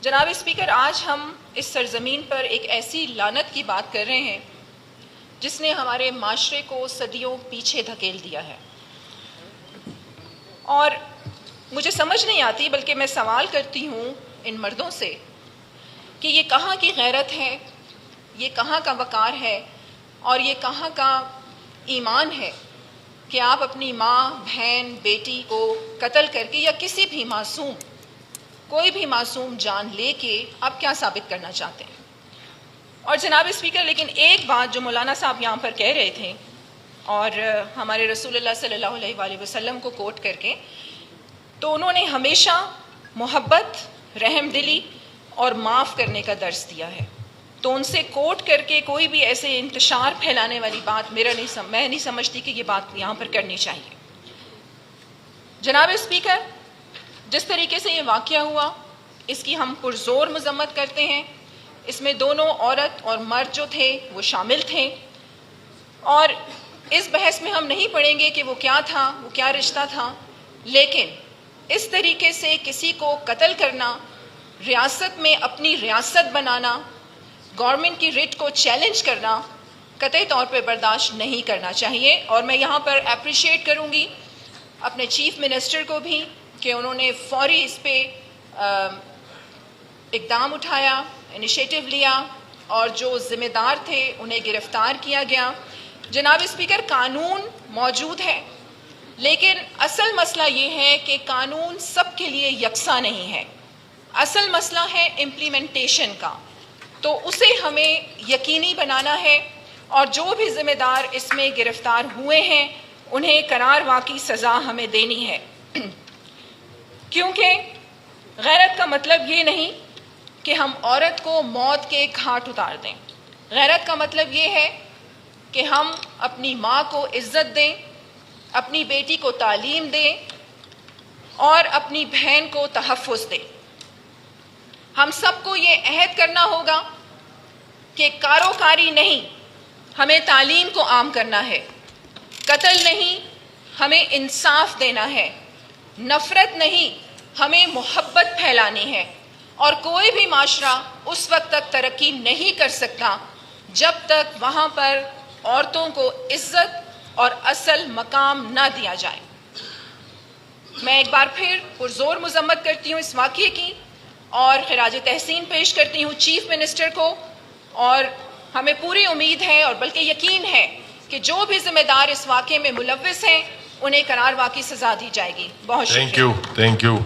جناب اسپیکر، آج ہم اس سرزمین پر ایک ایسی لعنت کی بات کر رہے ہیں جس نے ہمارے معاشرے کو صدیوں پیچھے دھکیل دیا ہے، اور مجھے سمجھ نہیں آتی، بلکہ میں سوال کرتی ہوں ان مردوں سے کہ یہ کہاں کی غیرت ہے، یہ کہاں کا وقار ہے، اور یہ کہاں کا ایمان ہے کہ آپ اپنی ماں، بہن، بیٹی کو قتل کر کے یا کسی بھی معصوم، کوئی بھی معصوم جان لے کے آپ کیا ثابت کرنا چاہتے ہیں؟ اور جناب اسپیکر، لیکن ایک بات جو مولانا صاحب یہاں پر کہہ رہے تھے، اور ہمارے رسول اللہ صلی اللہ علیہ وآلہ وسلم کو کوٹ کر کے، تو انہوں نے ہمیشہ محبت، رحم دلی اور معاف کرنے کا درس دیا ہے، تو ان سے کوٹ کر کے کوئی بھی ایسے انتشار پھیلانے والی بات میں نہیں سمجھتی کہ یہ بات یہاں پر کرنی چاہیے۔ جناب اسپیکر، جس طریقے سے یہ واقعہ ہوا، اس کی ہم پرزور مذمت کرتے ہیں۔ اس میں دونوں عورت اور مرد جو تھے وہ شامل تھے، اور اس بحث میں ہم نہیں پڑھیں گے کہ وہ کیا تھا، وہ کیا رشتہ تھا، لیکن اس طریقے سے کسی کو قتل کرنا، ریاست میں اپنی ریاست بنانا، گورنمنٹ کی ریٹ کو چیلنج کرنا قطعی طور پہ برداشت نہیں کرنا چاہیے۔ اور میں یہاں پر اپریشیٹ کروں گی اپنے چیف منسٹر کو بھی کہ انہوں نے فوری اس پہ اقدام اٹھایا، انیشیٹو لیا، اور جو ذمہ دار تھے انہیں گرفتار کیا گیا۔ جناب اسپیکر، قانون موجود ہے، لیکن اصل مسئلہ یہ ہے کہ قانون سب کے لیے یکساں نہیں ہے، اصل مسئلہ ہے امپلیمنٹیشن کا، تو اسے ہمیں یقینی بنانا ہے، اور جو بھی ذمہ دار اس میں گرفتار ہوئے ہیں انہیں قرار واقعی سزا ہمیں دینی ہے، کیونکہ غیرت کا مطلب یہ نہیں کہ ہم عورت کو موت کے گھاٹ اتار دیں۔ غیرت کا مطلب یہ ہے کہ ہم اپنی ماں کو عزت دیں، اپنی بیٹی کو تعلیم دیں، اور اپنی بہن کو تحفظ دیں۔ ہم سب کو یہ عہد کرنا ہوگا کہ کاروکاری نہیں، ہمیں تعلیم کو عام کرنا ہے، قتل نہیں، ہمیں انصاف دینا ہے، نفرت نہیں، ہمیں محبت پھیلانی ہے، اور کوئی بھی معاشرہ اس وقت تک ترقی نہیں کر سکتا جب تک وہاں پر عورتوں کو عزت اور اصل مقام نہ دیا جائے۔ میں ایک بار پھر پرزور مذمت کرتی ہوں اس واقعے کی، اور خراج تحسین پیش کرتی ہوں چیف منسٹر کو، اور ہمیں پوری امید ہے اور بلکہ یقین ہے کہ جو بھی ذمہ دار اس واقعے میں ملوث ہیں انہیں قرار واقعی سزا دی جائے گی۔ بہت شکریہ۔ Thank you